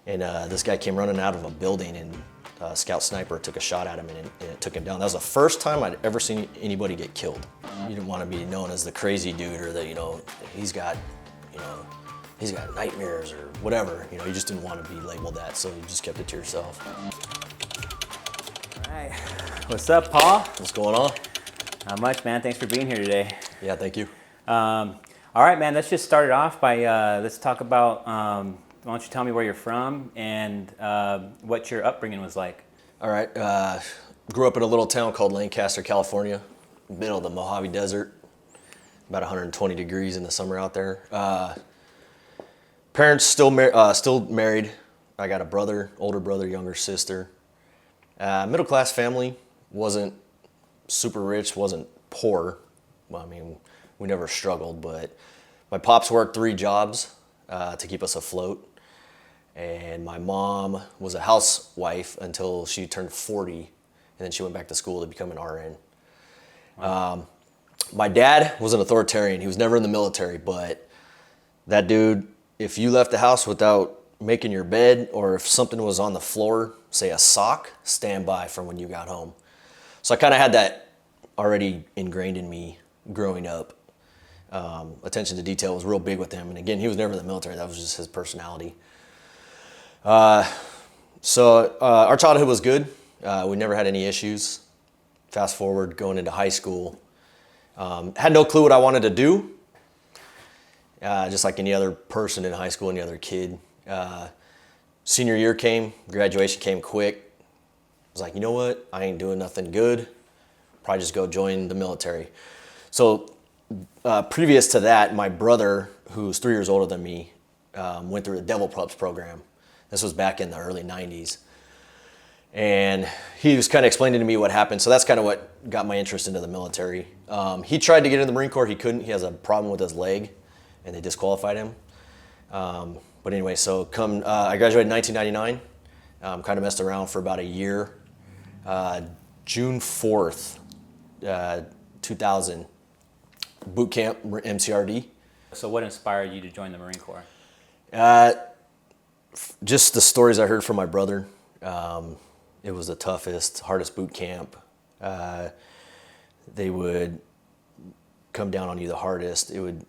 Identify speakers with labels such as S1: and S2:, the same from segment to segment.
S1: And this guy came running out of a building, and a scout sniper took a shot at him, and it took him down. That was the first time I'd ever seen anybody get killed. You didn't want to be known as the crazy dude, or that, he's got nightmares or whatever. You just didn't want to be labeled that, so you just kept it to yourself.
S2: All right. What's up, Paul?
S1: What's going on?
S2: Not much, man. Thanks for being here today.
S1: Yeah, thank you.
S2: All right, man. Let's just start it off by let's talk about. Why don't you tell me where you're from and what your upbringing was like?
S1: All right. Grew up in a little town called Lancaster, California, middle of the Mojave Desert. About 120 degrees in the summer out there. Parents still married. I got a brother, older brother, younger sister. Middle class family. Wasn't super rich, wasn't poor. Well, I mean, we never struggled, but my pops worked 3 jobs to keep us afloat. And my mom was a housewife until she turned 40, and then she went back to school to become an RN. Wow. My dad was an authoritarian. He was never in the military, but that dude, if you left the house without making your bed, or if something was on the floor, say a sock, stand by from when you got home. So I kind of had that already ingrained in me growing up. Attention to detail was real big with him. And again, he was never in the military. That was just his personality. So our childhood was good. We never had any issues. Fast forward, going into high school. Had no clue what I wanted to do. Just like any other person in high school, any other kid. Senior year came, graduation came quick. I was like, you know what? I ain't doing nothing good. Probably just go join the military. So previous to that, my brother, who's 3 years older than me, went through the Devil Pups program. This was back in the early 90s. And he was kind of explaining to me what happened. So that's kind of what got my interest into the military. He tried to get in the Marine Corps. He couldn't. He has a problem with his leg, and they disqualified him. But anyway, so I graduated in 1999. Kind of messed around for about a year. June 4th, 2000, boot camp, MCRD.
S2: So what inspired you to join the Marine Corps?
S1: Just the stories I heard from my brother. It was the toughest, hardest boot camp. They would come down on you the hardest. It would,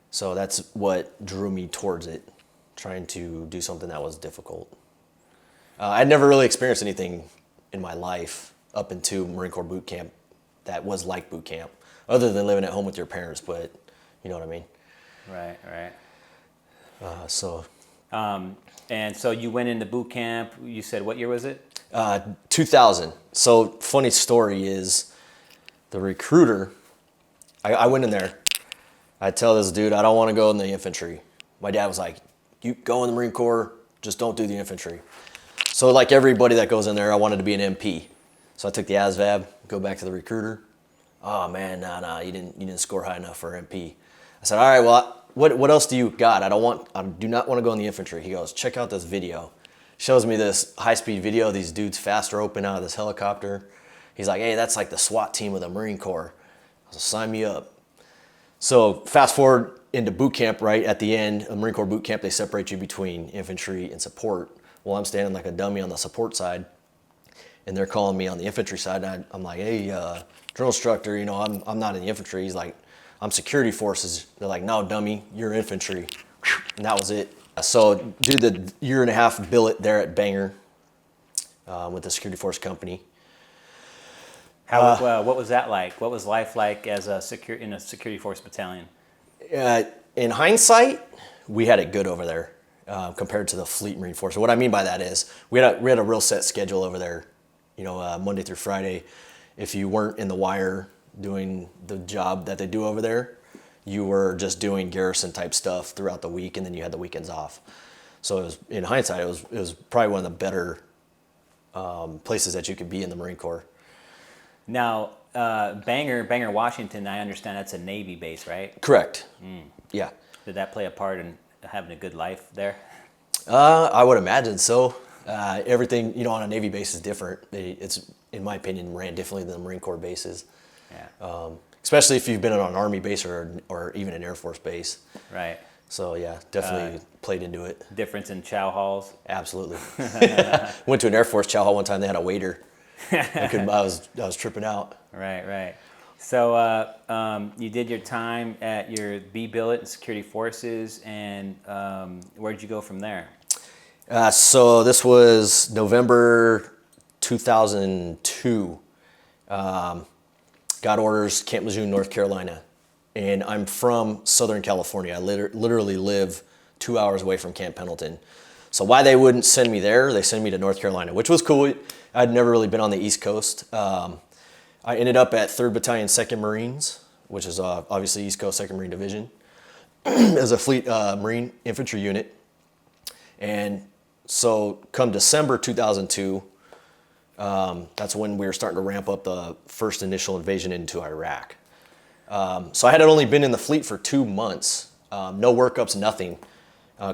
S1: so that's what drew me towards it, trying to do something that was difficult. I'd never really experienced anything in my life up into Marine Corps boot camp that was like boot camp, other than living at home with your parents, but you know what I mean?
S2: Right.
S1: And
S2: so you went into boot camp, you said, what year was it?
S1: 2000. So funny story is the recruiter, I went in there. I tell this dude, I don't want to go in the infantry. My dad was like, you go in the Marine Corps, just don't do the infantry. So like everybody that goes in there, I wanted to be an MP. So I took the ASVAB, go back to the recruiter. Oh man, no, you didn't score high enough for MP. I said, all right, well, what else do you got? I do not want to go in the infantry. He goes, check out this video. Shows me this high-speed video, these dudes fast roping out of this helicopter. He's like, hey, that's like the SWAT team of the Marine Corps. I was sign me up. So fast forward into boot camp, right at the end of Marine Corps boot camp, they separate you between infantry and support. Well, I'm standing like a dummy on the support side, and they're calling me on the infantry side. And I'm like, hey, drill instructor, I'm not in the infantry. He's like, I'm security forces. They're like, no, dummy, you're infantry. And that was it. So did the year and a half billet there at Bangor with the security force company.
S2: What was that like? What was life like as in a security force battalion?
S1: In hindsight, we had it good over there compared to the Fleet Marine Force. So what I mean by that is we had a real set schedule over there. Monday through Friday. If you weren't in the wire doing the job that they do over there, you were just doing garrison type stuff throughout the week, and then you had the weekends off. So in hindsight, it was probably one of the better places that you could be in the Marine Corps.
S2: Now, Bangor, Washington, I understand that's a Navy base, right?
S1: Correct. Yeah.
S2: Did that play a part in having a good life there?
S1: I would imagine so. Everything, on a Navy base is different. It's, in my opinion, ran differently than the Marine Corps bases.
S2: Yeah.
S1: Especially if you've been on an Army base or even an Air Force base.
S2: Right.
S1: So yeah, definitely played into it.
S2: Difference in chow halls.
S1: Absolutely. Went to an Air Force chow hall one time. They had a waiter. I was tripping out.
S2: Right. So you did your time at your B billet in security forces, and where did you go from there?
S1: So this was November 2002. Got orders, Camp Lejeune, North Carolina. And I'm from Southern California. I literally live 2 hours away from Camp Pendleton. So why they wouldn't send me there, they sent me to North Carolina, which was cool. I'd never really been on the East Coast. I ended up at 3rd Battalion, 2nd Marines, which is obviously East Coast 2nd Marine Division, as a fleet Marine infantry unit. And so come December 2002, that's when we were starting to ramp up the first initial invasion into Iraq. So I had only been in the fleet for 2 months, no workups, nothing.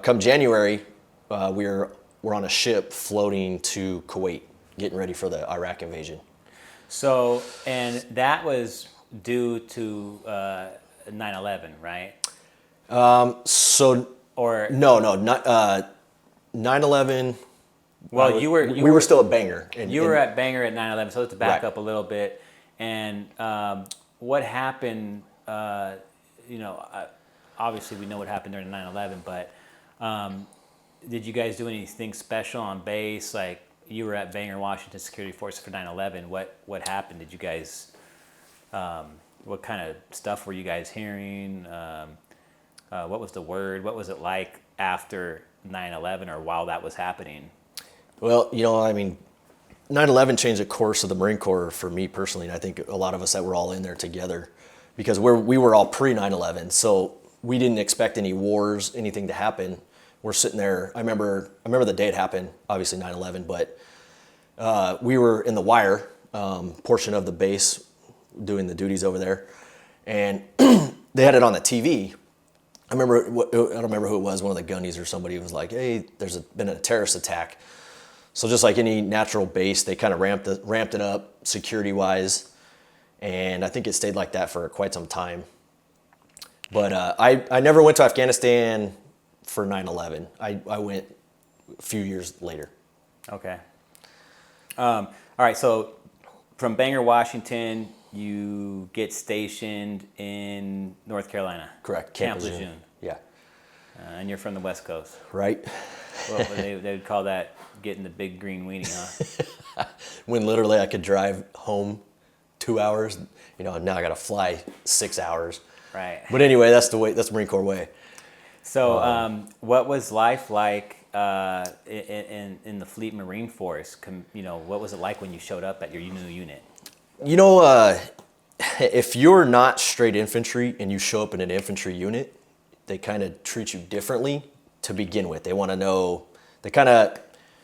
S1: Come January, we're on a ship floating to Kuwait, getting ready for the Iraq invasion.
S2: So, and that was due to 9/11, right?
S1: So
S2: Or
S1: no, not 9/11.
S2: well,
S1: we were still at Bangor.
S2: You were at Bangor at 9/11. So let's back
S1: Right.
S2: up a little bit. And what happened? Obviously we know what happened during 9/11, but did you guys do anything special on base? Like you were at Bangor, Washington Security Force for 9/11. What happened? Did you guys? What kind of stuff were you guys hearing? What was the word? What was it like after 9/11 or while that was happening?
S1: Well, 9/11 changed the course of the Marine Corps for me personally, and I think a lot of us that were all in there together, because we were all pre 9/11, so we didn't expect any wars, anything to happen. We're sitting there. I remember the day it happened, obviously 9/11, but we were in the wire portion of the base doing the duties over there, and they had it on the TV. I don't remember who it was, one of the gunnies or somebody was like, "Hey, there's been a terrorist attack." So just like any natural base, they kind of ramped it up security-wise, and I think it stayed like that for quite some time. But I never went to Afghanistan for 9/11. I went a few years later.
S2: Okay. All right. So from Bangor, Washington, you get stationed in North Carolina.
S1: Correct.
S2: Camp Lejeune.
S1: Yeah.
S2: And you're from the West Coast.
S1: Right.
S2: Well, they would call that getting the big green weenie, huh?
S1: When literally I could drive home 2 hours, now I got to fly 6 hours.
S2: Right.
S1: But anyway, that's the Marine Corps way.
S2: So, what was life like in the Fleet Marine Force? What was it like when you showed up at your new unit?
S1: If you're not straight infantry and you show up in an infantry unit, they kind of treat you differently to begin with. They want to know, they kind of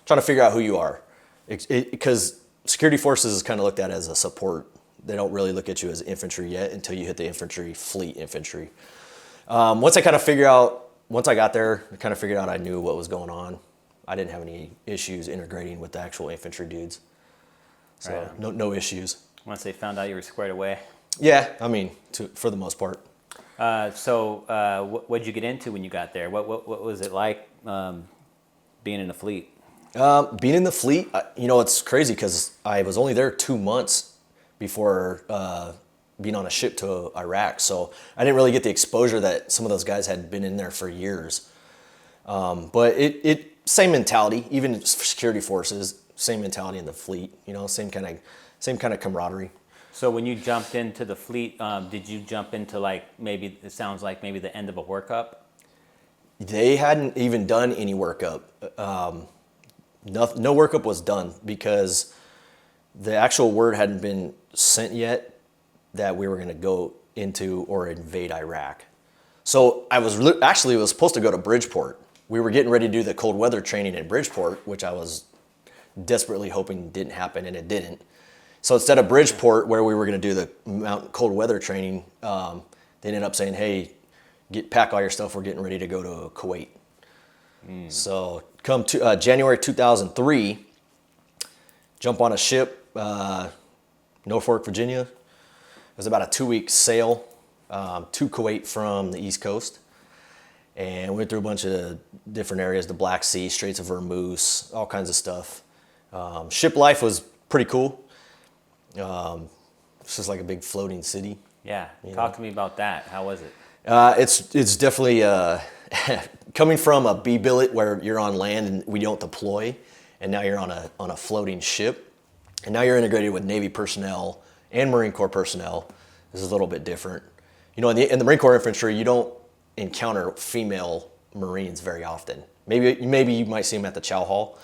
S1: trying to figure out who you are. Because security forces is kind of looked at as a support. They don't really look at you as infantry yet until you hit the infantry, fleet infantry. Once I got there, I kind of figured out I knew what was going on. I didn't have any issues integrating with the actual infantry dudes. So right. No issues.
S2: Once they found out you were squared away?
S1: Yeah, for the most part.
S2: What did you get into when you got there? What was it like being in the fleet?
S1: Being in the fleet, it's crazy because I was only there 2 months before being on a ship to Iraq. So I didn't really get the exposure that some of those guys had been in there for years. But it same mentality, even security forces, same mentality in the fleet, same kind of camaraderie.
S2: So when you jumped into the fleet, did you jump into maybe the end of a workup?
S1: They hadn't even done any workup. No workup was done because the actual word hadn't been sent yet that we were going to go into or invade Iraq. So I was supposed to go to Bridgeport. We were getting ready to do the cold weather training in Bridgeport, which I was desperately hoping didn't happen, and it didn't. So instead of Bridgeport, where we were going to do the cold weather training, they ended up saying, "Hey, pack all your stuff. We're getting ready to go to Kuwait." So come to January 2003, jump on a ship, Norfolk, Virginia. It was about a 2-week sail to Kuwait from the East Coast. and we went through a bunch of different areas, the Black Sea, Straits of Hormuz, all kinds of stuff. Ship life was pretty cool. It's just like a big floating city.
S2: Yeah, talk to me about that. How was it?
S1: It's definitely coming from a B billet where you're on land and we don't deploy, and now you're on a floating ship, and now you're integrated with Navy personnel and Marine Corps personnel. This is a little bit different. You know, in the Marine Corps infantry, you don't encounter female Marines very often. Maybe you might see them at the chow hall,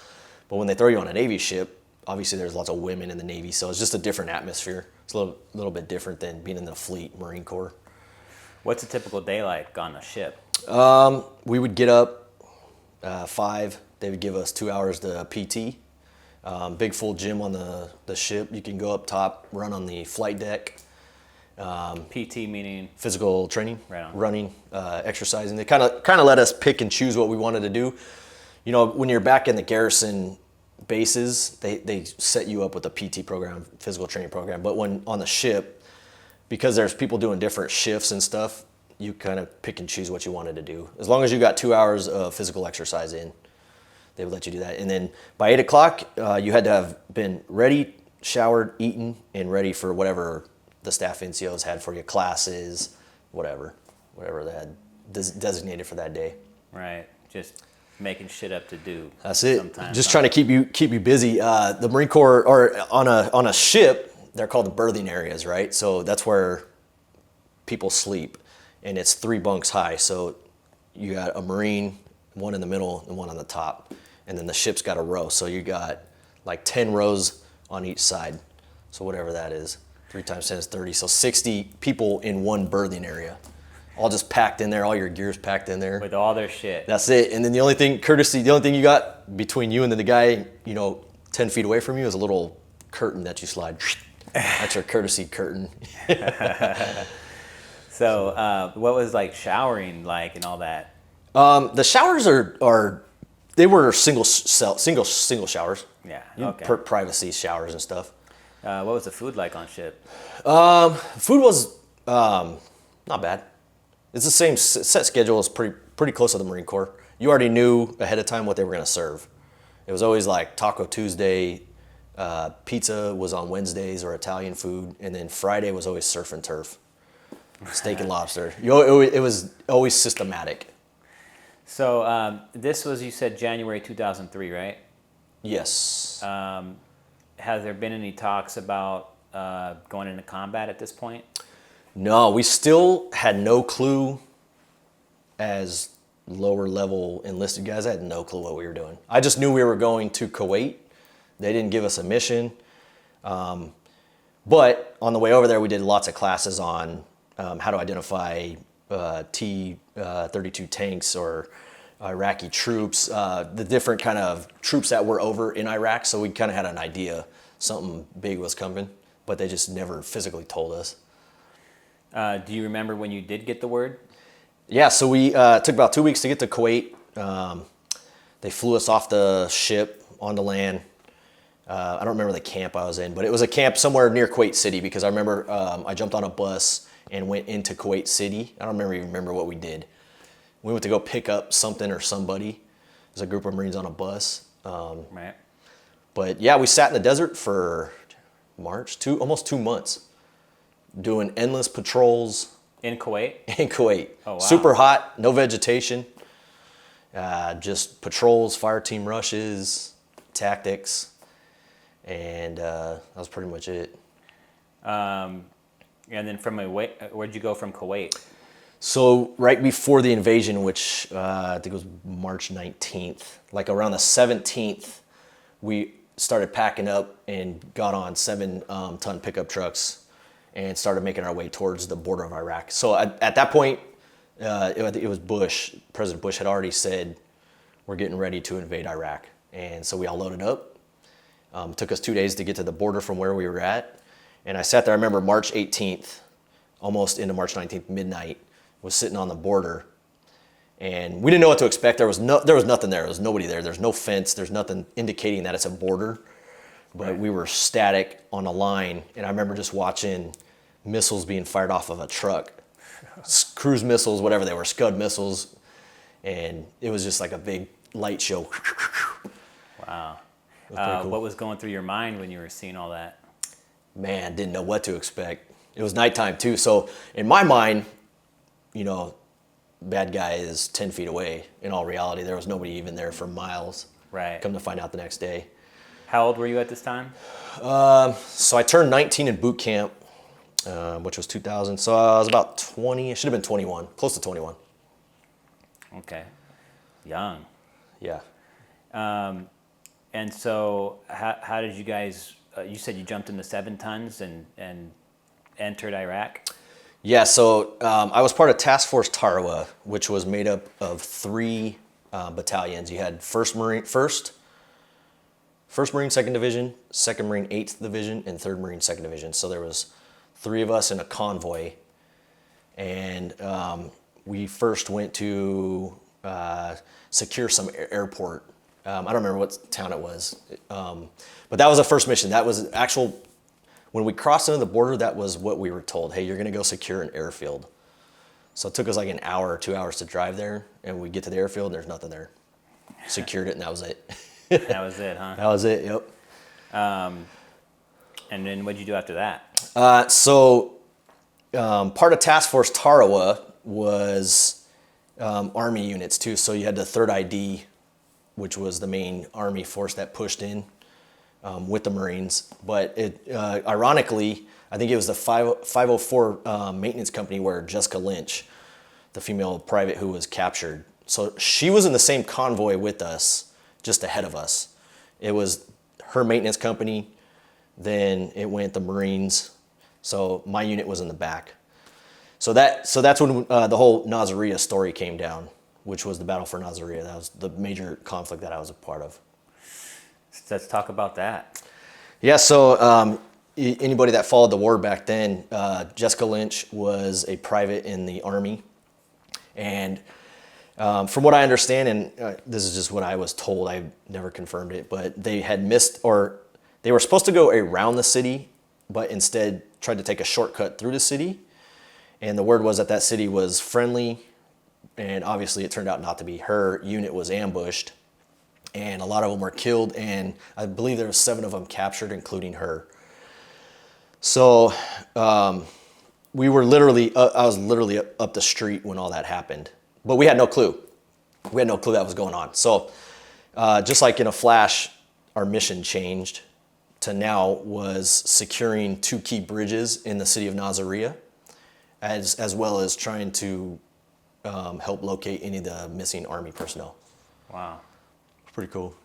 S1: but when they throw you on a Navy ship, obviously there's lots of women in the Navy, so it's just a different atmosphere. It's a little bit different than being in the fleet, Marine Corps.
S2: What's a typical day like on a ship?
S1: We would get up 5. They would give us 2 hours to PT. Big full gym on the ship. You can go up top, run on the flight deck.
S2: PT meaning?
S1: Physical training,
S2: right on.
S1: Running, exercising. They kind of let us pick and choose what we wanted to do. You know, when you're back in the garrison bases, they set you up with a PT program, physical training program. But when on the ship, because there's people doing different shifts and stuff, you kind of pick and choose what you wanted to do. As long as you got 2 hours of physical exercise in, they would let you do that. And then by 8 o'clock, you had to have been ready, showered, eaten, and ready for whatever the staff NCOs had for you, classes, whatever they had designated for that day.
S2: Right, just making shit up to do.
S1: That's it. Just trying to keep you busy. The Marine Corps, or on a ship, they're called the berthing areas, right? So that's where people sleep, and it's 3 bunks high. So you got a Marine, one in the middle, and one on the top, and then the ship's got a row. So you got like 10 rows on each side. So whatever that is, 3 times 10 is 30. So 60 people in one berthing area, all just packed in there. All your gear's packed in there
S2: with all their shit.
S1: That's it. And then the only thing you got between you and the guy, 10 feet away from you is a little curtain that you slide. That's your courtesy curtain.
S2: So what was like showering like and all that?
S1: The showers they were single showers.
S2: Yeah. Okay.
S1: Privacy showers and stuff.
S2: What was the food like on ship?
S1: Food was not bad. It's the same set schedule. It's pretty close to the Marine Corps. You already knew ahead of time what they were going to serve. It was always like Taco Tuesday, pizza was on Wednesdays, or Italian food, and then Friday was always surf and turf, steak and lobster. It was always systematic.
S2: So this was, you said, January 2003, right?
S1: Yes.
S2: Has there been any talks about going into combat at this point?
S1: No, we still had no clue as lower level enlisted guys. I had no clue what we were doing. I just knew we were going to Kuwait. They didn't give us a mission. But on the way over there, we did lots of classes on how to identify T-32 tanks or Iraqi troops, the different kind of troops that were over in Iraq. So we kind of had an idea something big was coming, but they just never physically told us.
S2: Do you remember when you did get the word?
S1: Yeah, so we took about 2 weeks to get to Kuwait. They flew us off the ship onto land. I don't remember the camp I was in, but it was a camp somewhere near Kuwait City, because I remember I jumped on a bus and went into Kuwait City. I don't even remember what we did. We went to go pick up something or somebody. There's a group of Marines on a bus.
S2: Right.
S1: But yeah, we sat in the desert for almost 2 months, doing endless patrols.
S2: In Kuwait?
S1: In Kuwait.
S2: Oh, wow.
S1: Super hot, no vegetation. Just patrols, fire team rushes, tactics. And that was pretty much it.
S2: And then where'd you go from Kuwait?
S1: So right before the invasion, which I think it was March 19th, like around the 17th, we started packing up and got on 7-ton pickup trucks and started making our way towards the border of Iraq. So at that point, it was Bush. President Bush had already said, we're getting ready to invade Iraq. And so we all loaded up. It took us 2 days to get to the border from where we were at. And I sat there, I remember March 18th, almost into March 19th, midnight, was sitting on the border. And we didn't know what to expect. There was nothing there. There was nobody there. There's no fence. There's nothing indicating that it's a border. But we were static on a line. And I remember just watching missiles being fired off of a truck. Cruise missiles, whatever they were, Scud missiles. and it was just like a big light show.
S2: Wow.
S1: Cool.
S2: What was going through your mind when you were seeing all that?
S1: Man, didn't know what to expect. It was nighttime too, so in my mind, bad guy is 10 feet away. In all reality, there was nobody even there for miles.
S2: Right.
S1: Come to find out the next day.
S2: How old were you at this time?
S1: So I turned 19 in boot camp, which was 2000. So I was about 20. I should have been 21, close to 21.
S2: Okay. Young.
S1: Yeah.
S2: And so how did you guys, you said you jumped into 7 tons and entered Iraq?
S1: Yeah, so I was part of Task Force Tarawa, which was made up of 3 battalions. You had 1st Marine, 1st Marine 2nd Division, 2nd Marine 8th Division, and 3rd Marine 2nd Division. So there was 3 of us in a convoy, and we first went to secure some airport. I don't remember what town it was, but that was the first mission. That was actual. When we crossed into the border, that was what we were told. Hey, you're going to go secure an airfield. So it took us like an hour or 2 hours to drive there, and we get to the airfield, and there's nothing there. Secured it, and that was it.
S2: That was it, huh?
S1: That was it, yep.
S2: And then what did you do after that?
S1: Part of Task Force Tarawa was Army units, too. So you had the 3rd ID, which was the main Army force that pushed in. With the Marines, but it ironically, I think it was the 504 maintenance company where Jessica Lynch, the female private who was captured. So she was in the same convoy with us, just ahead of us. It was her maintenance company, then it went the Marines. So my unit was in the back. So that's when the whole Nazareth story came down, which was the battle for Nazareth. That was the major conflict that I was a part of.
S2: Let's talk about that.
S1: Yeah, so anybody that followed the war back then, Jessica Lynch was a private in the Army. And from what I understand, and this is just what I was told, I never confirmed it, but they had missed, or they were supposed to go around the city, but instead tried to take a shortcut through the city. And the word was that city was friendly, and obviously it turned out not to be. Her unit was ambushed, and a lot of them were killed, and I believe there were 7 of them captured, including her. So we were literally, I was literally up the street when all that happened, but we had no clue. We had no clue that was going on. So just like in a flash, our mission changed to now was securing 2 key bridges in the city of Nazareth, as well as trying to help locate any of the missing Army personnel.
S2: Wow.
S1: Pretty cool.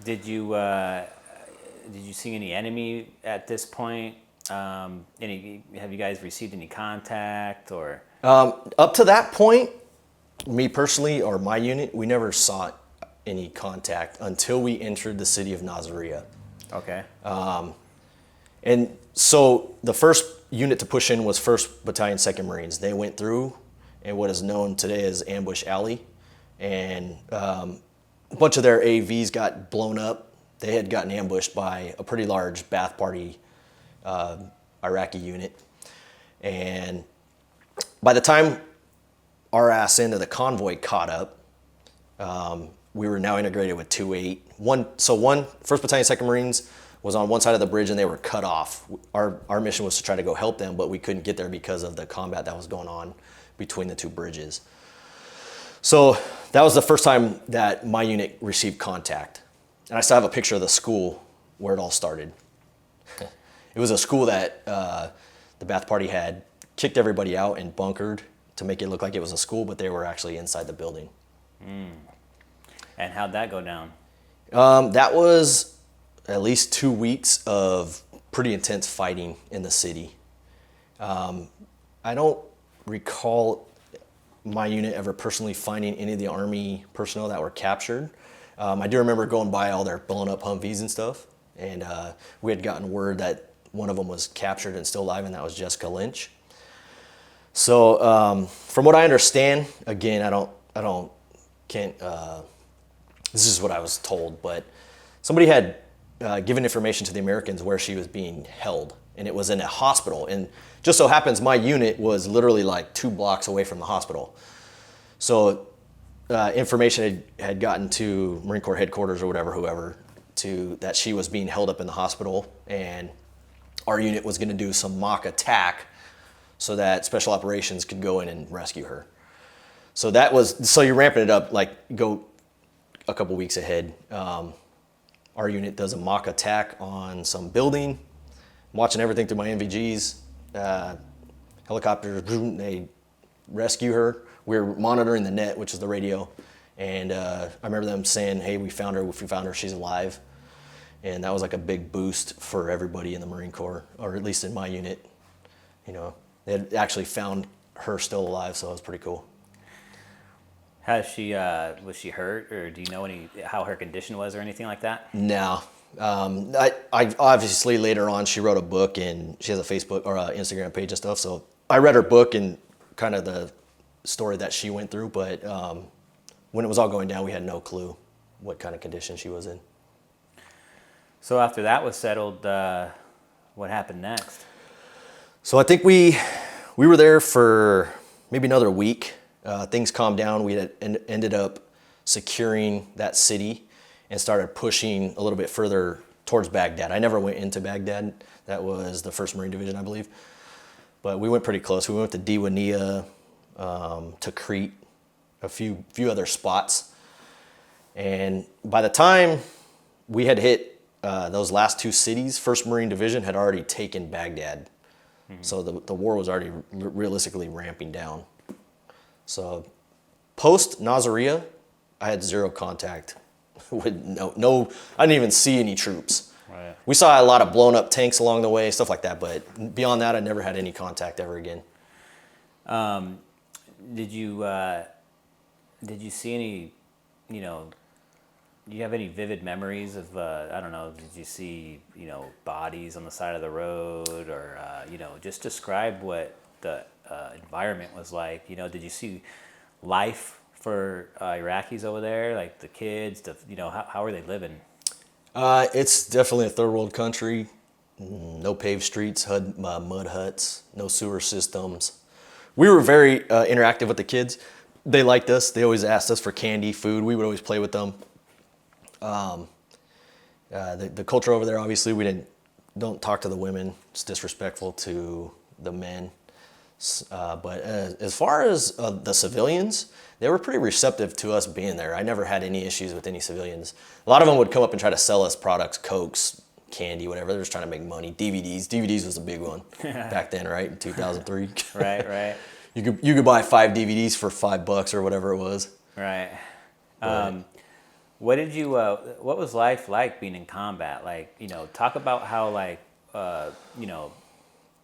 S2: Did you see any enemy at this point? Have you guys received any contact or?
S1: Up to that point, me personally or my unit, we never saw any contact until we entered the city of Nazareth.
S2: Okay.
S1: And so the first unit to push in was 1st Battalion, 2nd Marines. They went through in what is known today as Ambush Alley, and a bunch of their AVs got blown up. They had gotten ambushed by a pretty large Ba'ath Party Iraqi unit. And by the time our ass end of the convoy caught up, we were now integrated with 2-8. 1st Battalion, 2nd Marines was on one side of the bridge and they were cut off. Our mission was to try to go help them, but we couldn't get there because of the combat that was going on between the 2 bridges. So that was the first time that my unit received contact. And I still have a picture of the school where it all started. It was a school that the Ba'ath Party had kicked everybody out and bunkered to make it look like it was a school, but they were actually inside the building.
S2: And how'd that go down?
S1: That was at least 2 weeks of pretty intense fighting in the city. I don't recall my unit ever personally finding any of the Army personnel that were captured. I do remember going by all their blown up Humvees and stuff, and we had gotten word that one of them was captured and still alive, and that was Jessica Lynch. So from what I understand, again, this is what I was told, but somebody had given information to the Americans where she was being held and it was in a hospital. And just so happens my unit was literally like 2 blocks away from the hospital. So information had gotten to Marine Corps headquarters or whoever, that she was being held up in the hospital, and our unit was going to do some mock attack so that special operations could go in and rescue her. So you're ramping it up, like go a couple weeks ahead. Our unit does a mock attack on some building. I'm watching everything through my NVGs. Helicopters, they rescue her. We're monitoring the net, which is the radio. And I remember them saying, hey, we found her, she's alive. And that was like a big boost for everybody in the Marine Corps, or at least in my unit. You know, they had actually found her still alive, so it was pretty cool.
S2: Was she hurt, or do you know how her condition was or anything like that?
S1: No. I obviously later on she wrote a book, and she has a Facebook or Instagram page and stuff. So I read her book and kind of the story that she went through. But when it was all going down, we had no clue what kind of condition she was in.
S2: So after that was settled, what happened next?
S1: So I think we were there for maybe another week. Things calmed down. We had ended up securing that city and started pushing a little bit further towards Baghdad. I never went into Baghdad. That was the 1st Marine Division, I believe. But we went pretty close. We went to Diwania, to Crete, a few other spots. And by the time we had hit those last 2 cities, 1st Marine Division had already taken Baghdad. Mm-hmm. So the war was already realistically ramping down. So post Nazareth, I had 0 contact with no. I didn't even see any troops.
S2: Right.
S1: We saw a lot of blown up tanks along the way, stuff like that. But beyond that, I never had any contact ever again.
S2: Did you see any? Do you have any vivid memories of? I don't know. Did you see bodies on the side of the road, or just describe what the environment was like? Did you see life for Iraqis over there, like the kids? How are they living?
S1: It's definitely a third world country. No paved streets, mud huts, no sewer systems. We were very interactive with the kids. They liked us. They always asked us for candy, food. We would always play with them. The culture over there, obviously, we don't talk to the women. It's disrespectful to the men. But as far as the civilians, they were pretty receptive to us being there. I never had any issues with any civilians. A lot of them would come up and try to sell us products, Cokes, candy, whatever. They're just trying to make money. DVDs was a big one back then, right? In 2003.
S2: Right.
S1: You could buy 5 DVDs for $5 or whatever it was.
S2: Right. What was life like being in combat? Like, talk about how, like,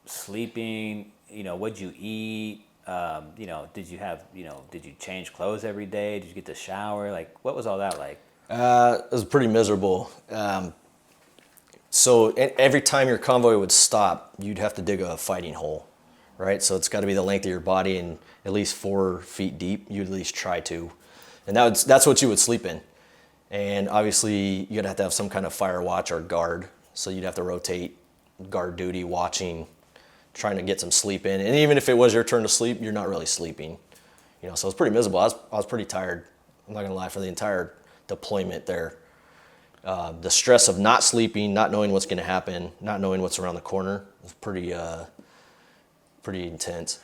S2: sleeping, what'd you eat? Did you change clothes every day? Did you get to shower? Like, what was all that like?
S1: It was pretty miserable. So every time your convoy would stop, you'd have to dig a fighting hole, right? So it's got to be the length of your body and at least 4 feet deep. You at least try to. And that's what you would sleep in. And obviously, you'd have to have some kind of fire watch or guard. So you'd have to rotate guard duty, watching, trying to get some sleep in. And even if it was your turn to sleep, you're not really sleeping. So it was pretty miserable. I was pretty tired. I'm not gonna lie, for the entire deployment there. The stress of not sleeping, not knowing what's gonna happen, not knowing what's around the corner was pretty intense.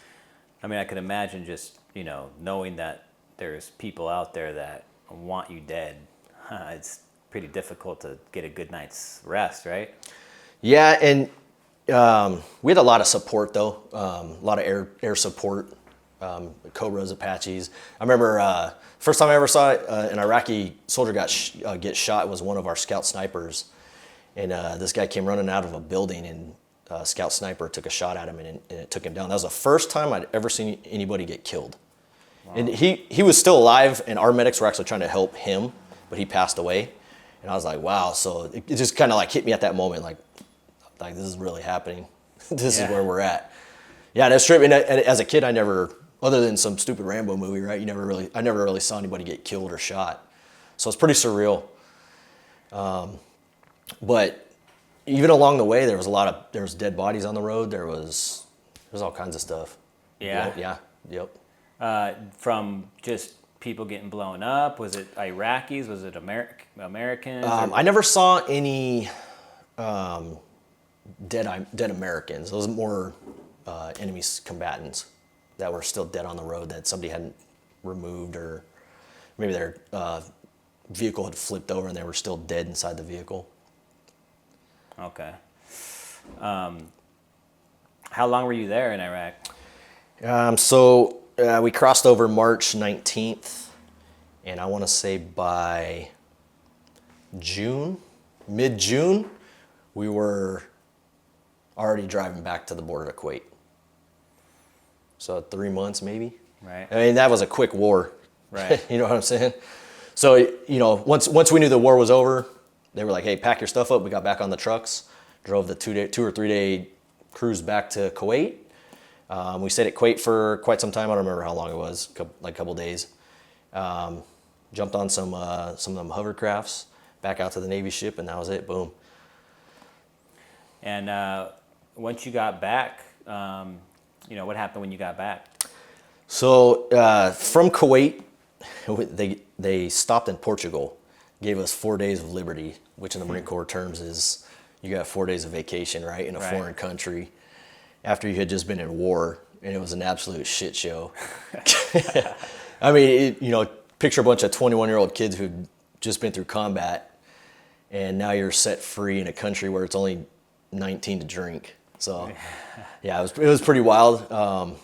S2: I mean, I can imagine just, knowing that there's people out there that want you dead. It's pretty difficult to get a good night's rest, right?
S1: Yeah, and we had a lot of support though, a lot of air support, Cobras, Apaches. I remember first time I ever saw an Iraqi soldier get shot was one of our scout snipers, and this guy came running out of a building, and a scout sniper took a shot at him, and it took him down. That was the first time I'd ever seen anybody get killed. Wow. And he was still alive, and our medics were actually trying to help him, but he passed away. And I was like, wow. So it just kind of like hit me at that moment, like this is really happening. This is where we're at. Yeah, that's true. And as a kid, I never, other than some stupid Rambo movie, right? I never really saw anybody get killed or shot. So it's pretty surreal. But even along the way, there was dead bodies on the road. There was all kinds of stuff.
S2: Yeah.
S1: Yeah. Yep.
S2: From just people getting blown up? Was it Iraqis? Was it Americans?
S1: I never saw any dead Americans. Those were more enemy combatants that were still dead on the road that somebody hadn't removed, or maybe their vehicle had flipped over and they were still dead inside the vehicle.
S2: Okay. How long were you there in Iraq?
S1: We crossed over March 19th, and I want to say by mid-June, we were already driving back to the border of Kuwait. So 3 months maybe.
S2: Right.
S1: I mean, that was a quick war.
S2: Right.
S1: You know what I'm saying? So, you know, once we knew the war was over, they were like, hey, pack your stuff up. We got back on the trucks, drove the 2 or 3 day cruise back to Kuwait. We stayed at Kuwait for quite some time. I don't remember how long it was, like a couple days. Jumped on some of them hovercrafts, back out to the Navy ship, and that was it. Boom.
S2: And once you got back, what happened when you got back?
S1: So from Kuwait, they stopped in Portugal, gave us 4 days of liberty, which in the Marine Corps terms is you got 4 days of vacation, right, in a foreign country, after you had just been in war, and it was an absolute shit show. I mean, picture a bunch of 21-year-old kids who'd just been through combat, and now you're set free in a country where it's only 19 to drink. So, yeah, it was pretty wild.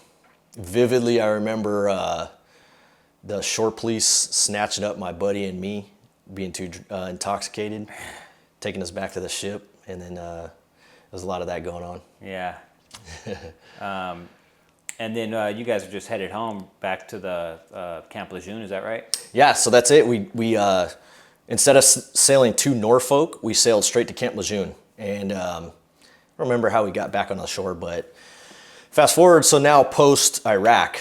S1: Vividly, I remember the shore police snatching up my buddy and me, being too intoxicated, taking us back to the ship, and then there was a lot of that going on.
S2: Yeah. And then you guys are just headed home back to the Camp Lejeune, is that right?
S1: Yeah, so that's it. We instead of sailing to Norfolk, we sailed straight to Camp Lejeune. And I don't remember how we got back on the shore, but fast forward, so now post-Iraq,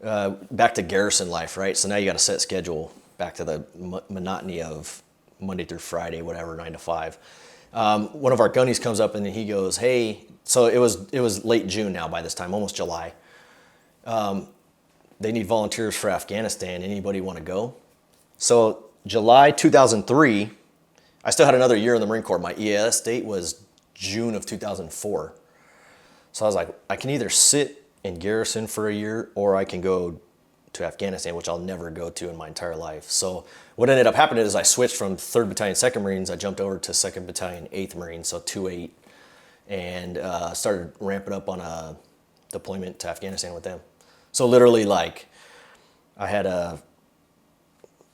S1: back to garrison life, right? So now you got a set schedule, back to the monotony of Monday through Friday, whatever, 9 to 5. One of our gunnies comes up and he goes, hey, so it was late June now by this time, almost July. They need volunteers for Afghanistan. Anybody want to go? So July 2003, I still had another year in the Marine Corps. My EAS date was June of 2004. So I was like, I can either sit in garrison for a year or I can go to Afghanistan, which I'll never go to in my entire life. So what ended up happening is I switched from 3rd Battalion, 2nd Marines. I jumped over to 2nd Battalion, 8th Marines, so 2-8, and started ramping up on a deployment to Afghanistan with them. So literally, like, I had a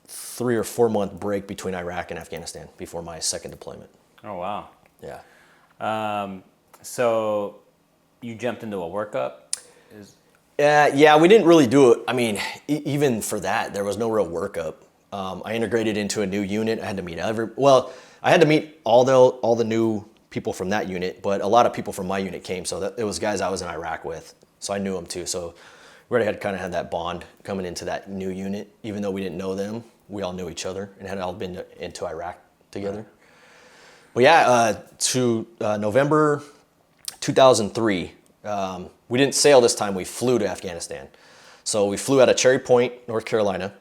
S1: 3 or 4 month break between Iraq and Afghanistan before my second deployment.
S2: Oh, wow.
S1: Yeah.
S2: So you jumped into a workup?
S1: Yeah, we didn't really do it. I mean, even for that, there was no real workup. I integrated into a new unit. I had to meet I had to meet all the new people from that unit, but a lot of people from my unit came. So it was guys I was in Iraq with, so I knew them too. So we already had that bond coming into that new unit. Even though we didn't know them, we all knew each other and had all been into Iraq together. Right. But yeah, to November 2003. We didn't sail this time, we flew to Afghanistan. So we flew out of Cherry Point, North Carolina,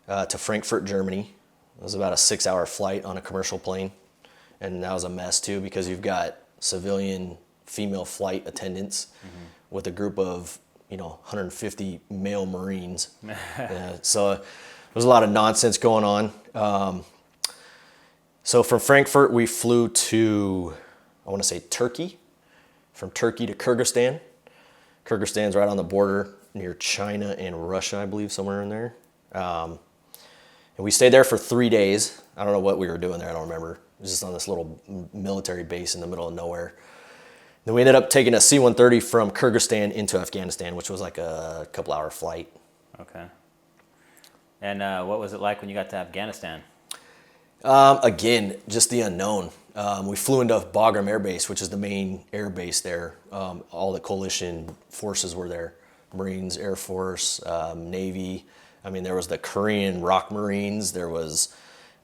S1: to Frankfurt, Germany. It was about a 6-hour flight on a commercial plane. And that was a mess too, because you've got civilian female flight attendants with a group of 150 male Marines. So there was a lot of nonsense going on. So from Frankfurt, we flew to, I want to say Turkey. From Turkey to Kyrgyzstan. Kyrgyzstan's right on the border near China and Russia, I believe, somewhere in there. And we stayed there for 3 days. I don't know what we were doing there, I don't remember. It was just on this little military base in the middle of nowhere. Then we ended up taking a C-130 from Kyrgyzstan into Afghanistan, which was like a couple-hour flight.
S2: Okay. And what was it like when you got to Afghanistan?
S1: Again, just the unknown. We flew into Bagram Air Base, which is the main air base there. All the coalition forces were there. Marines, Air Force, Navy. I mean, there was the Korean Rock Marines. There was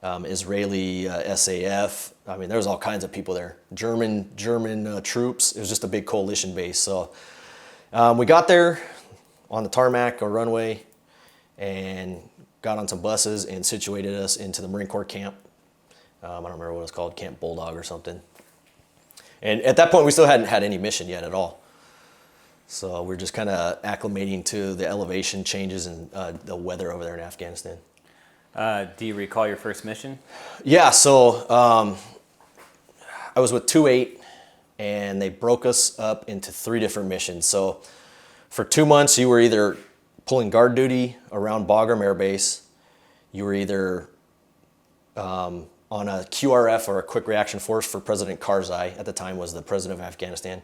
S1: Israeli SAF. I mean, there was all kinds of people there. German troops. It was just a big coalition base. So we got there on the tarmac or runway and got on some buses and situated us into the Marine Corps camp. I don't remember what it was called, Camp Bulldog or something. And at that point, we still hadn't had any mission yet at all. So we're just kind of acclimating to the elevation changes and the weather over there in Afghanistan.
S2: Do you recall your first mission?
S1: Yeah, so I was with 2-8, and they broke us up into 3 different missions. So for 2 months, you were either pulling guard duty around Bagram Air Base, you were either on a QRF or a quick reaction force for President Karzai, at the time was the president of Afghanistan.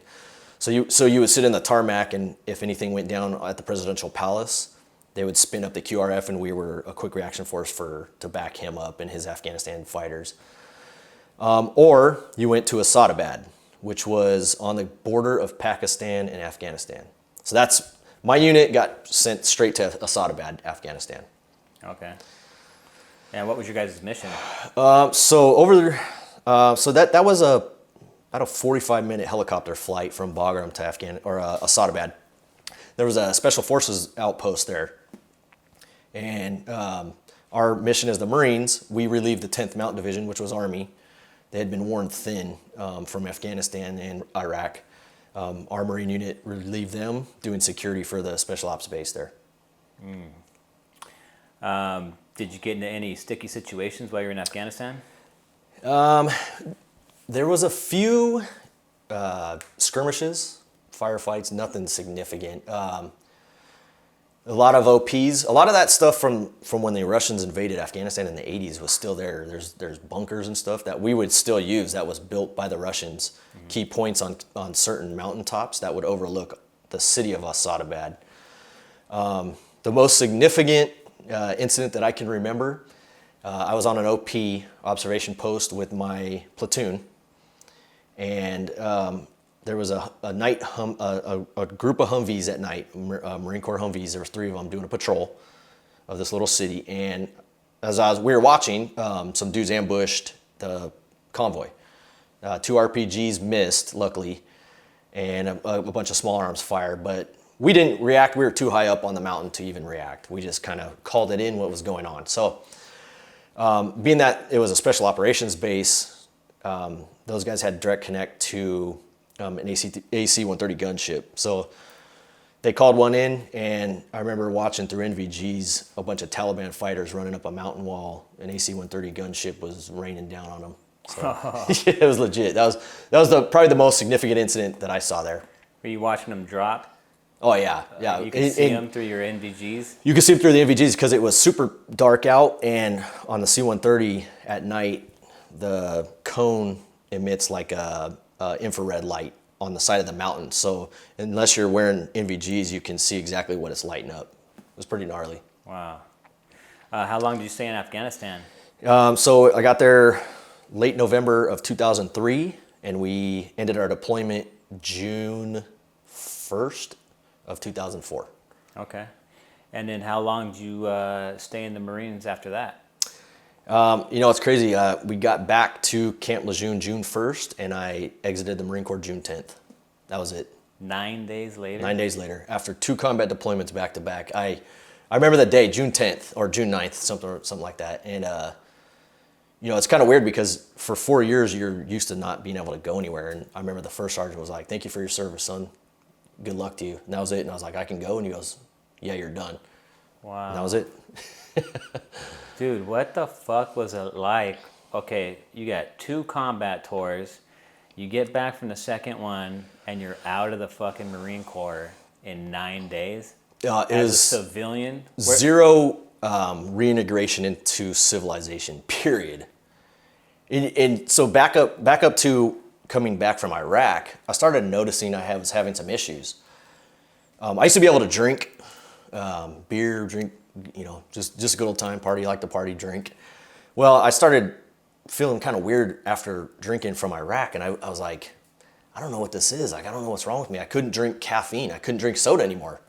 S1: So you would sit in the tarmac, and if anything went down at the presidential palace, they would spin up the QRF, and we were a quick reaction force to back him up and his Afghanistan fighters. Or you went to Asadabad, which was on the border of Pakistan and Afghanistan. So my unit got sent straight to Asadabad, Afghanistan.
S2: Okay. And what was your guys' mission?
S1: So that was about a 45-minute helicopter flight from Bagram to Asadabad. There was a special forces outpost there. And our mission as the Marines, we relieved the 10th Mountain Division, which was Army. They had been worn thin from Afghanistan and Iraq. Our Marine unit relieved them, doing security for the special ops base there.
S2: Did you get into any sticky situations while you were in Afghanistan?
S1: There was a few skirmishes, firefights, nothing significant. A lot of OPs, a lot of that stuff from when the Russians invaded Afghanistan in the 80s was still there. There's bunkers and stuff that we would still use that was built by the Russians. Mm-hmm. Key points on certain mountaintops that would overlook the city of Asadabad. The most significant incident that I can remember, I was on an OP observation post with my platoon, and there was a group of Humvees at night, Marine Corps Humvees. There was 3 of them doing a patrol of this little city. And as we were watching, some dudes ambushed the convoy. 2 RPGs missed, luckily, and a bunch of small arms fired. But we didn't react. We were too high up on the mountain to even react. We just kind of called it in what was going on. So being that it was a special operations base, those guys had direct connect to an AC-130 gunship. So they called one in, and I remember watching through NVGs a bunch of Taliban fighters running up a mountain wall. An AC-130 gunship was raining down on them. So yeah, it was legit. That was probably the most significant incident that I saw there.
S2: Were you watching them drop?
S1: Oh yeah, yeah.
S2: You could see them through your NVGs?
S1: You could see them through the NVGs because it was super dark out, and on the C-130 at night, the cone emits like a infrared light on the side of the mountain. So unless you're wearing NVGs, you can see exactly what it's lighting up. It was pretty gnarly.
S2: Wow. How long did you stay in Afghanistan?
S1: So I got there late November of 2003, and we ended our deployment June 1st of 2004.
S2: Okay. And then how long did you stay in the Marines after that?
S1: It's crazy. We got back to Camp Lejeune June 1st, and I exited the Marine Corps June 10th. That was it.
S2: 9 days later?
S1: 9 days later, after 2 combat deployments back to back. I remember that day, June 10th or June 9th, something like that. And, it's kind of weird because for 4 years, you're used to not being able to go anywhere. And I remember the first sergeant was like, "Thank you for your service, son. Good luck to you." And that was it. And I was like, "I can go?" And he goes, "Yeah, you're done."
S2: Wow.
S1: And that was it.
S2: Dude, what the fuck was it like? Okay, you got 2 combat tours, you get back from the second one, and you're out of the fucking Marine Corps in 9 days?
S1: It
S2: As
S1: was
S2: a civilian?
S1: zero reintegration into civilization, period. And so back up to coming back from Iraq, I started noticing I was having some issues. I used to be able to drink beer, drink, just a good old time, party, like to party, drink. Well, I started feeling kind of weird after drinking from Iraq, and I was like, I don't know what this is. Like, I don't know what's wrong with me. I couldn't drink caffeine. I couldn't drink soda anymore.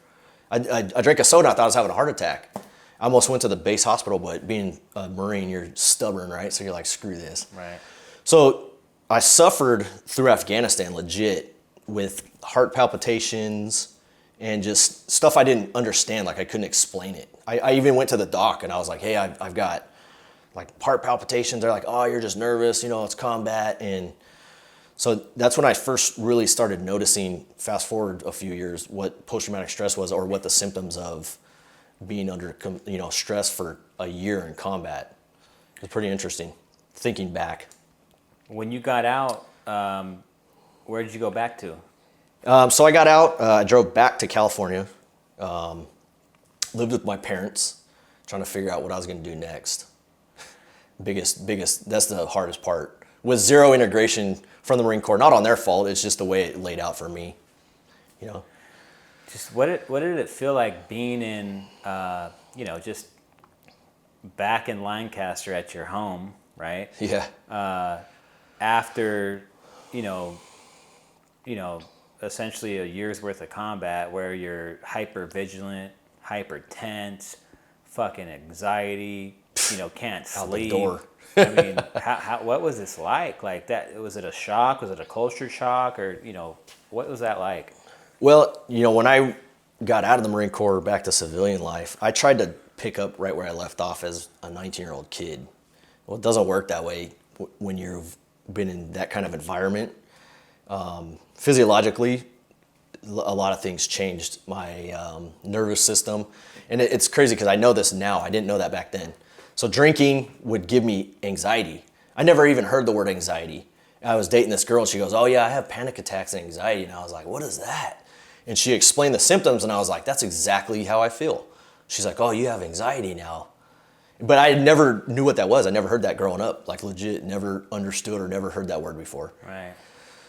S1: I drank a soda, I thought I was having a heart attack. I almost went to the base hospital, but being a Marine, you're stubborn, right? So you're like, screw this.
S2: Right.
S1: So I suffered through Afghanistan legit with heart palpitations and just stuff I didn't understand. Like I couldn't explain it. I even went to the doc and I was like, hey, I've got like heart palpitations. They're like, oh, you're just nervous, it's combat. And so that's when I first really started noticing, fast forward a few years, what post-traumatic stress was, or what the symptoms of being under, stress for a year in combat. It's pretty interesting, thinking back.
S2: When you got out, where did you go back to?
S1: So I got out, I drove back to California, lived with my parents, trying to figure out what I was going to do next. Biggest, that's the hardest part. With zero integration from the Marine Corps, not on their fault, it's just the way it laid out for me,
S2: Just what did it feel like being in, just back in Lancaster at your home, right?
S1: Yeah.
S2: After, essentially a year's worth of combat where you're hyper vigilant, hyper tense, fucking anxiety, can't sleep.
S1: Out the door.
S2: I mean, what was this like? Like that, was it a shock? Was it a culture shock? Or, what was that like?
S1: Well, when I got out of the Marine Corps back to civilian life, I tried to pick up right where I left off as a 19-year-old kid. Well, it doesn't work that way when you've been in that kind of environment. Physiologically, a lot of things changed. My nervous system, and it's crazy because I know this now. I didn't know that back then. So drinking would give me anxiety. I never even heard the word anxiety. I was dating this girl and she goes, oh yeah, I have panic attacks and anxiety. And I was like, what is that? And she explained the symptoms and I was like, that's exactly how I feel. She's like, oh, you have anxiety now. But I never knew what that was. I never heard that growing up, like legit, never understood or never heard that word before.
S2: Right.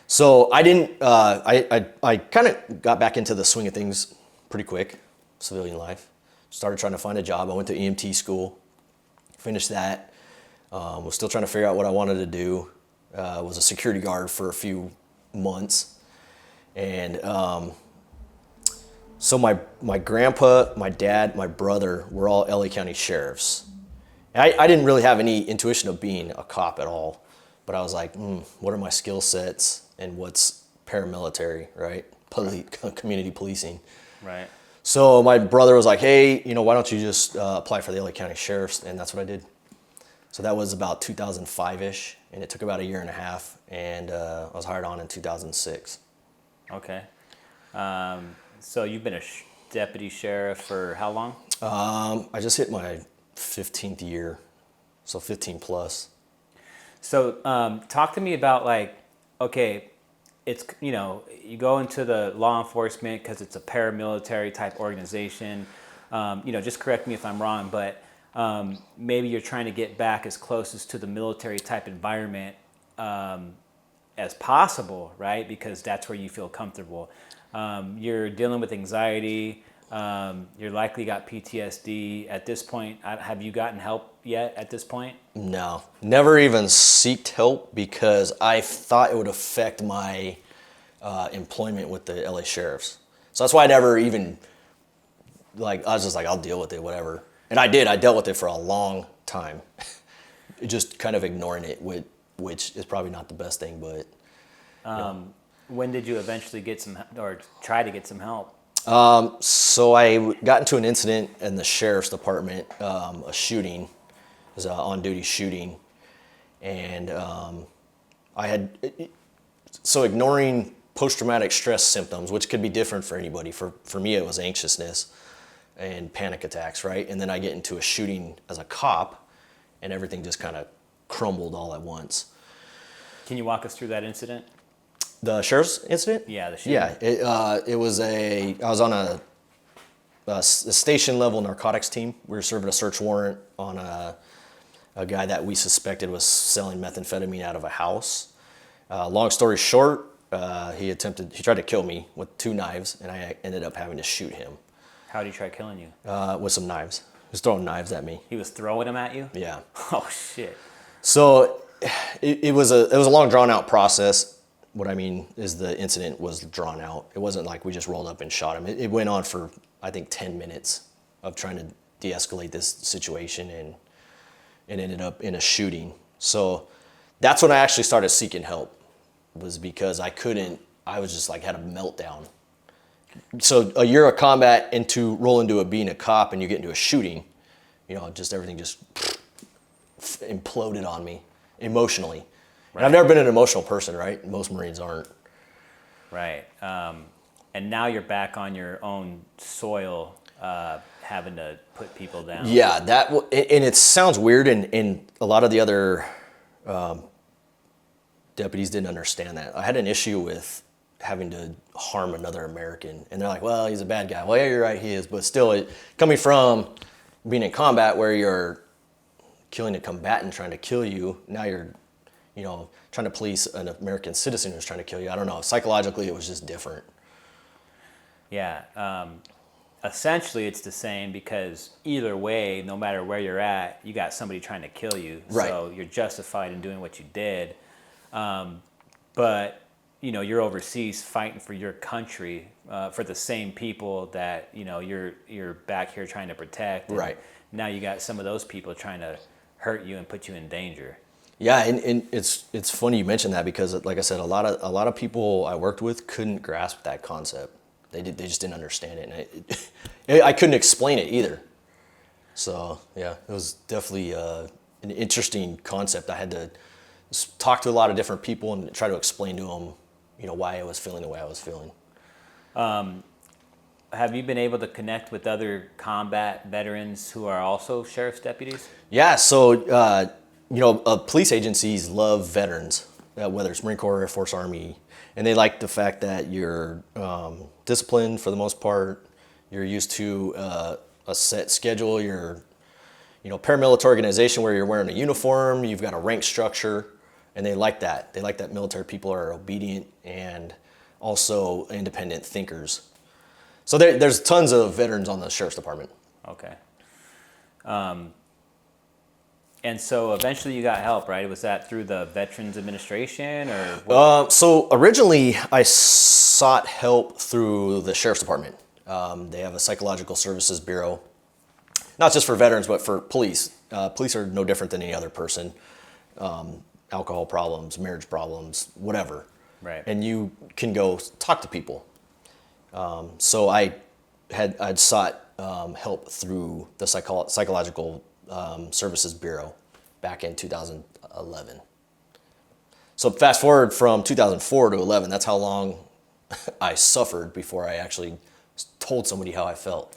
S1: So I didn't, I kind of got back into the swing of things pretty quick, civilian life. Started trying to find a job. I went to EMT school. Finished that. Was still trying to figure out what I wanted to do. Was a security guard for a few months. And so my grandpa, my dad, my brother were all LA County sheriffs. And I didn't really have any intuition of being a cop at all. But I was like, what are my skill sets and what's paramilitary, right? Community policing.
S2: Right.
S1: So my brother was like, hey, why don't you just apply for the LA County Sheriff's? And that's what I did. So that was about 2005-ish, and it took about a year and a half, and I was hired on in 2006.
S2: Okay. So you've been a deputy sheriff for how long?
S1: I just hit my 15th year, so 15 plus.
S2: So talk to me about okay, it's, you go into the law enforcement because it's a paramilitary type organization. Just correct me if I'm wrong, but maybe you're trying to get back as close as to the military type environment as possible, right? Because that's where you feel comfortable. You're dealing with anxiety. You're likely got PTSD. At this point, have you gotten help yet at this point?
S1: No, never even sought help because I thought it would affect my employment with the LA Sheriffs. So that's why I never even, I was just like, I'll deal with it, whatever. And I did. I dealt with it for a long time. Just kind of ignoring it, which is probably not the best thing, but.
S2: When did you eventually get some, or try to get some help?
S1: So I got into an incident in the sheriff's department, a shooting. It was an on-duty shooting. And so ignoring post-traumatic stress symptoms, which could be different for anybody. For me, it was anxiousness and panic attacks, right? And then I get into a shooting as a cop, and everything just kind of crumbled all at once.
S2: Can you walk us through that incident?
S1: The sheriff's incident?
S2: Yeah, the shooting.
S1: Yeah, I was on a station level narcotics team. We were serving a search warrant on a guy that we suspected was selling methamphetamine out of a house. Long story short, he tried to kill me with 2 knives, and I ended up having to shoot him.
S2: How did he try killing you?
S1: With some knives. He was throwing knives at me.
S2: He was throwing them at you?
S1: Yeah.
S2: Oh shit.
S1: So it was a long drawn out process. What I mean is the incident was drawn out. It wasn't like we just rolled up and shot him. It went on for, I think, 10 minutes of trying to de-escalate this situation, and it ended up in a shooting. So that's when I actually started seeking help, was because I was just like, had a meltdown. So a year of combat roll into being a cop, and you get into a shooting, just everything just imploded on me emotionally. Right. And I've never been an emotional person, right? Most Marines aren't.
S2: Right. And now you're back on your own soil, having to put people down.
S1: Yeah, and it sounds weird, and a lot of the other deputies didn't understand that. I had an issue with having to harm another American, and they're like, well, he's a bad guy. Well, yeah, you're right, he is, but still, coming from being in combat where you're killing a combatant trying to kill you, now you're, trying to police an American citizen who's trying to kill you. I don't know. Psychologically, it was just different.
S2: Yeah. Essentially, it's the same, because either way, no matter where you're at, you got somebody trying to kill you.
S1: Right.
S2: So you're justified in doing what you did. But you're overseas fighting for your country, for the same people that you're back here trying to protect. And
S1: right.
S2: Now you got some of those people trying to hurt you and put you in danger.
S1: Yeah, and it's funny you mentioned that, because, like I said, a lot of people I worked with couldn't grasp that concept. They just didn't understand it, and I couldn't explain it either. So yeah, it was definitely an interesting concept. I had to talk to a lot of different people and try to explain to them, why I was feeling the way I was feeling.
S2: Have you been able to connect with other combat veterans who are also sheriff's deputies?
S1: Yeah, so police agencies love veterans, whether it's Marine Corps, Air Force, Army, and they like the fact that you're disciplined for the most part. You're used to a set schedule. You're, paramilitary organization where you're wearing a uniform. You've got a rank structure, and they like that. They like that military people are obedient and also independent thinkers. So there's tons of veterans on the sheriff's department.
S2: Okay. And so eventually you got help, right? Was that through the Veterans Administration, or what?
S1: So originally I sought help through the sheriff's department. They have a psychological services bureau, not just for veterans, but for police. Police are no different than any other person. Alcohol problems, marriage problems, whatever.
S2: Right.
S1: And you can go talk to people. So I'd sought help through the psychological services bureau back in 2011. So fast forward from 2004 to 11, that's how long I suffered before I actually told somebody how I felt.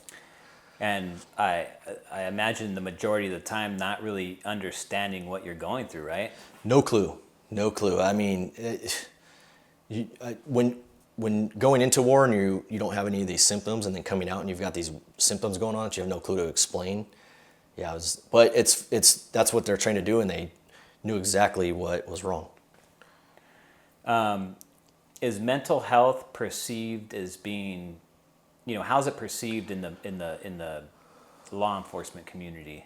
S2: And I imagine the majority of the time not really understanding what you're going through, right?
S1: No clue. I mean, when going into war and you don't have any of these symptoms, and then coming out and you've got these symptoms going on that you have no clue to explain. Yeah, but that's what they're trained to do, and they knew exactly what was wrong.
S2: Is mental health perceived as being, how's it perceived in the law enforcement community?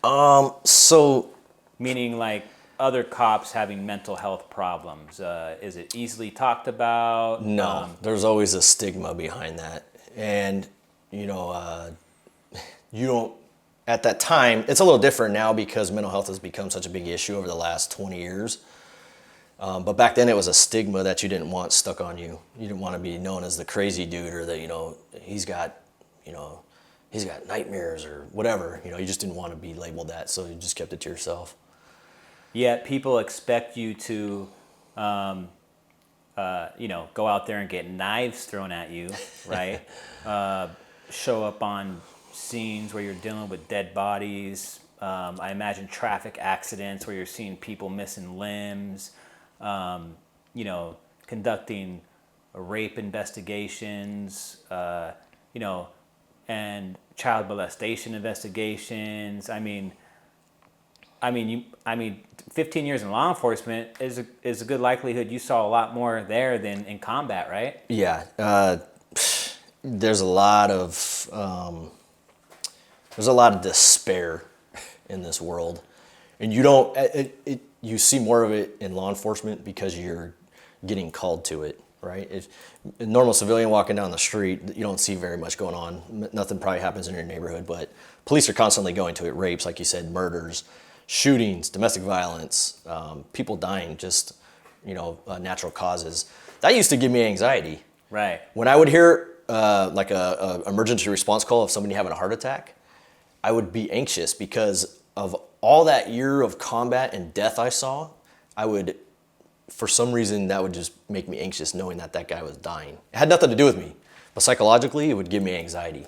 S1: So
S2: meaning, like, other cops having mental health problems, is it easily talked about?
S1: No, there's always a stigma behind that, and you don't. At that time, it's a little different now because mental health has become such a big issue over the last 20 years. But back then it was a stigma that you didn't want stuck on you. You didn't want to be known as the crazy dude, or that, he's got nightmares or whatever. You just didn't want to be labeled that, so you just kept it to yourself.
S2: Yet people expect you to, go out there and get knives thrown at you, right? Show up on scenes where you're dealing with dead bodies. I imagine traffic accidents where you're seeing people missing limbs, conducting rape investigations, and child molestation investigations. I mean, 15 years in law enforcement is a good likelihood you saw a lot more there than in combat, right?
S1: Yeah, there's a lot of despair in this world, and you see more of it in law enforcement because you're getting called to it. right? If a normal civilian walking down the street, you don't see very much going on. Nothing probably happens in your neighborhood, but police are constantly going to it. Rapes, like you said, murders, shootings, domestic violence, people dying, just, natural causes. That used to give me anxiety.
S2: Right.
S1: When I would hear like a emergency response call of somebody having a heart attack, I would be anxious because of all that year of combat and death I saw. For some reason, that would just make me anxious knowing that that guy was dying. It had nothing to do with me, but psychologically, it would give me anxiety.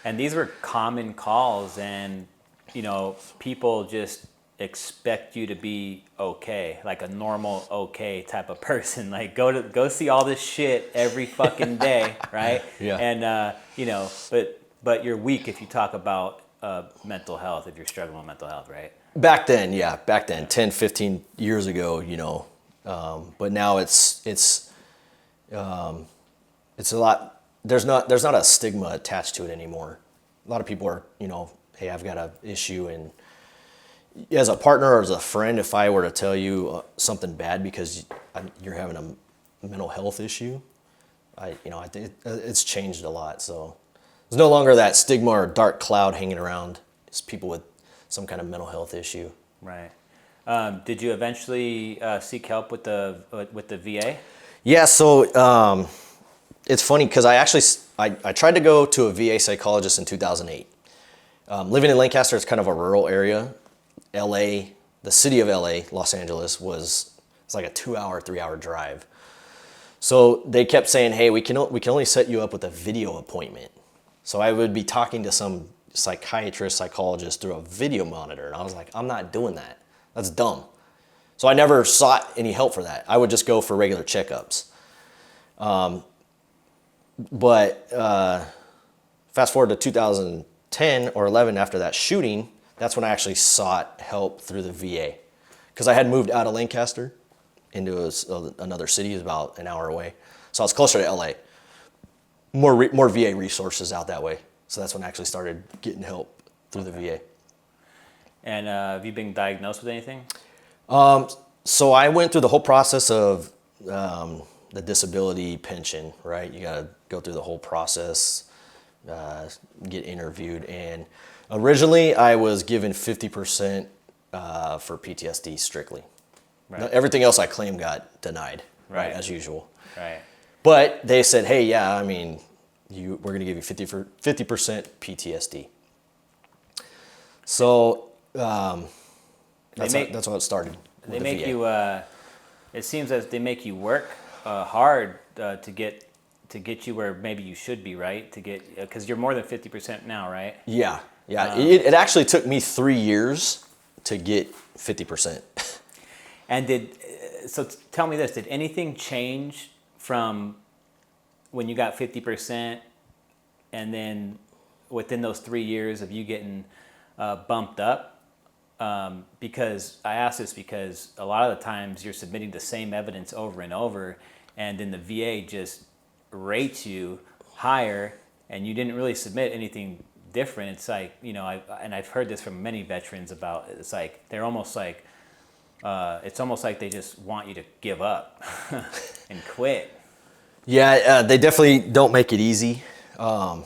S2: And these were common calls, and people just expect you to be okay, like a normal okay type of person. Like go see all this shit every fucking day, right?
S1: Yeah.
S2: And but you're weak if you talk about mental health, if you're struggling with mental health, right?
S1: Back then, 10, 15 years ago, but now it's a lot. There's not a stigma attached to it anymore. A lot of people are, hey, I've got an issue, and as a partner or as a friend, if I were to tell you something bad because you're having a mental health issue, I think it's changed a lot. So there's no longer that stigma or dark cloud hanging around. It's people with some kind of mental health issue.
S2: Right. Did you eventually seek help with the VA?
S1: Yeah. So it's funny because I tried to go to a VA psychologist in 2008. Living in Lancaster, it's kind of a rural area. LA, the city of LA, Los Angeles, it's like a 2-hour, 3-hour drive. So they kept saying, hey, we can only set you up with a video appointment. So I would be talking to some psychiatrist, psychologist through a video monitor. And I was like, I'm not doing that. That's dumb. So I never sought any help for that. I would just go for regular checkups. But fast forward to 2010 or 11 after that shooting, that's when I actually sought help through the VA. Because I had moved out of Lancaster into another city, it was about an hour away. So I was closer to LA. More VA resources out that way. So that's when I actually started getting help through the VA.
S2: And have you been diagnosed with anything?
S1: So I went through the whole process of the disability pension, right? You got to go through the whole process, get interviewed. And originally I was given 50% for PTSD strictly. Right. Everything else I claimed got denied, right, as usual.
S2: Right.
S1: But they said, hey, yeah, we're going to give you 50% PTSD. So that's how it started.
S2: They make VA. You. It seems as they make you work hard to get you where maybe you should be, right? Because you're more than 50% now, right?
S1: Yeah. It actually took me 3 years to get 50%.
S2: And so tell me this: did anything change from when you got 50%, and then within those 3 years of you getting bumped up? Because I ask this because a lot of the times you're submitting the same evidence over and over, and then the VA just rates you higher, and you didn't really submit anything different. It's like, I've heard this from many veterans about, it's like they're almost like, it's almost like they just want you to give up and quit.
S1: Yeah, they definitely don't make it easy. I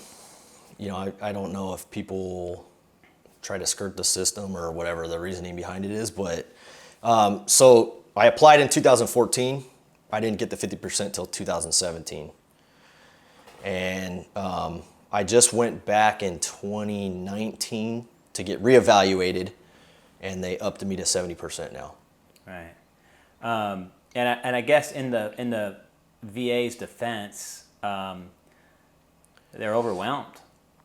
S1: don't know if people try to skirt the system or whatever the reasoning behind it is, but so I applied in 2014. I didn't get the 50% till 2017. And I just went back in 2019 to get reevaluated, and they upped me to 70% now.
S2: Right. And I guess in the VA's defense, they're overwhelmed.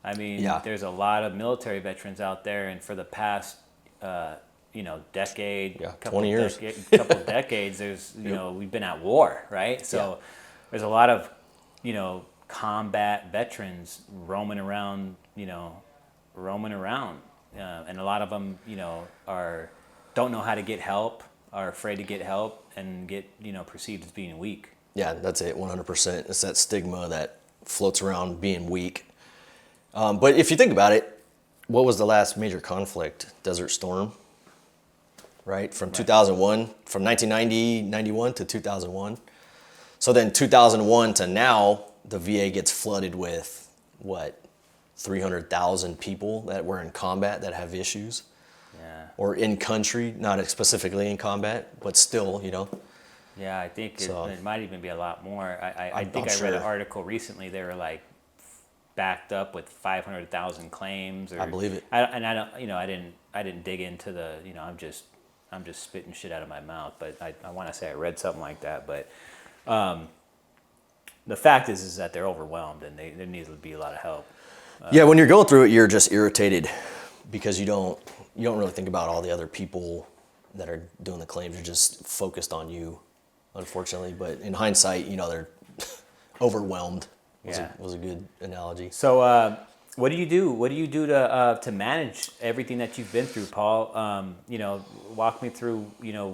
S2: There's a lot of military veterans out there, and for the past, decade,
S1: 20 years,
S2: couple of decades, there's, we've been at war, right? So there's a lot of, combat veterans roaming around, and a lot of them, don't know how to get help, are afraid to get help, and get, perceived as being weak.
S1: Yeah, that's it, 100%. It's that stigma that floats around being weak. But if you think about it, what was the last major conflict? Desert Storm, right? From 2001, from 1990, 91 to 2001. So then 2001 to now, the VA gets flooded with, 300,000 people that were in combat that have issues.
S2: Yeah.
S1: Or in country, not specifically in combat, but still,
S2: Yeah, I think
S1: So-
S2: it might even be a lot more. I think
S1: I'm
S2: I read an
S1: sure.
S2: article recently. They were like backed up with 500,000 claims. Or,
S1: I believe it.
S2: I don't. I didn't dig into the. I'm just spitting shit out of my mouth. But I want to say I read something like that. But the fact is that they're overwhelmed and there needs to be a lot of help.
S1: Yeah, when you're going through it, you're just irritated because you don't really think about all the other people that are doing the claims. You're just focused on you, unfortunately. But in hindsight, they're overwhelmed. Was a good analogy.
S2: So, what do you do? What do you do to manage everything that you've been through, Paul? Walk me through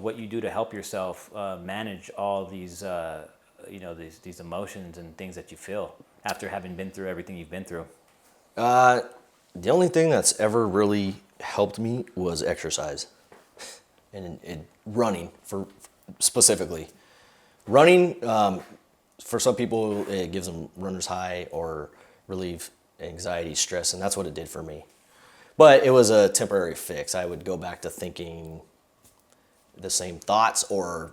S2: what you do to help yourself manage all these these emotions and things that you feel after having been through everything you've been through.
S1: The only thing that's ever really helped me was exercise and running specifically. Running, for some people, it gives them runner's high or relieve anxiety, stress, and that's what it did for me. But it was a temporary fix. I would go back to thinking the same thoughts or,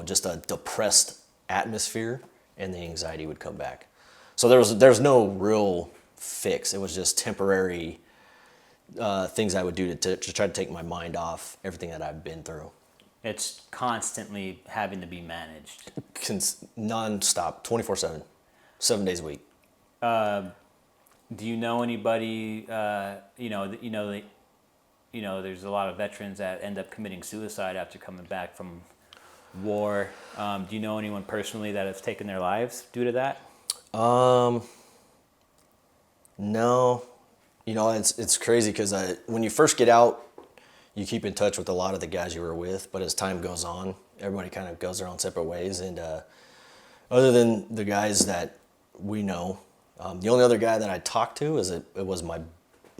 S1: just a depressed atmosphere, and the anxiety would come back. So there's no real fix. It was just temporary things I would do to try to take my mind off everything that I've been through.
S2: It's constantly having to be managed.
S1: Non-stop, 24/7, 7 days a week.
S2: Do you know anybody? There's a lot of veterans that end up committing suicide after coming back from war. Do you know anyone personally that has taken their lives due to that?
S1: No. It's crazy because when you first get out, you keep in touch with a lot of the guys you were with, but as time goes on, everybody kind of goes their own separate ways. And other than the guys that we know, the only other guy that I talked to it was my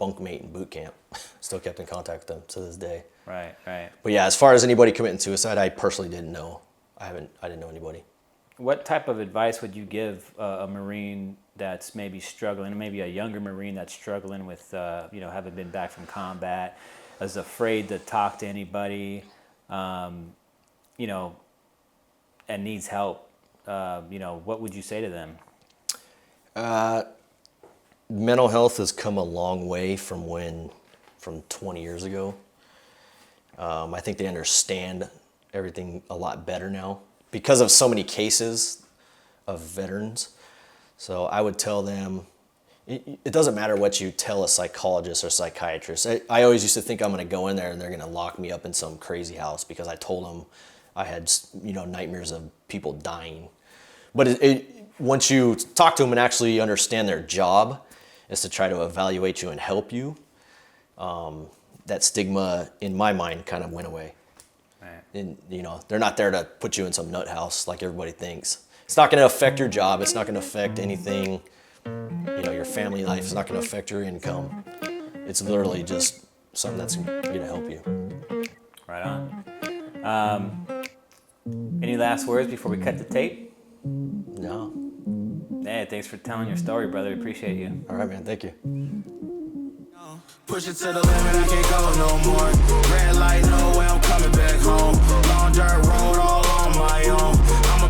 S1: bunkmate in boot camp. Still kept in contact with them to this day.
S2: Right.
S1: But yeah, as far as anybody committing suicide, I personally didn't know. I didn't know anybody.
S2: What type of advice would you give a Marine that's maybe struggling, maybe a younger Marine that's struggling with, having been back from combat, is afraid to talk to anybody, and needs help? What would you say to them?
S1: Mental health has come a long way from 20 years ago. I think they understand everything a lot better now because of so many cases of veterans. So I would tell them, it doesn't matter what you tell a psychologist or psychiatrist. I always used to think I'm going to go in there and they're going to lock me up in some crazy house because I told them I had, nightmares of people dying. But once you talk to them and actually understand their job is to try to evaluate you and help you, that stigma in my mind kind of went away.
S2: Right.
S1: And they're not there to put you in some nut house like everybody thinks. It's not going to affect your job. It's not going to affect anything, your family life. It's not going to affect your income. It's literally just something that's going to help you.
S2: Right on. Any last words before we cut the tape?
S1: No.
S2: Hey, thanks for telling your story, brother. Appreciate you.
S1: All right, man. Thank you.
S3: Push it to the limit, I can't go no more. Red light, no way, I'm coming back home. Long dirt road all on my own. I'm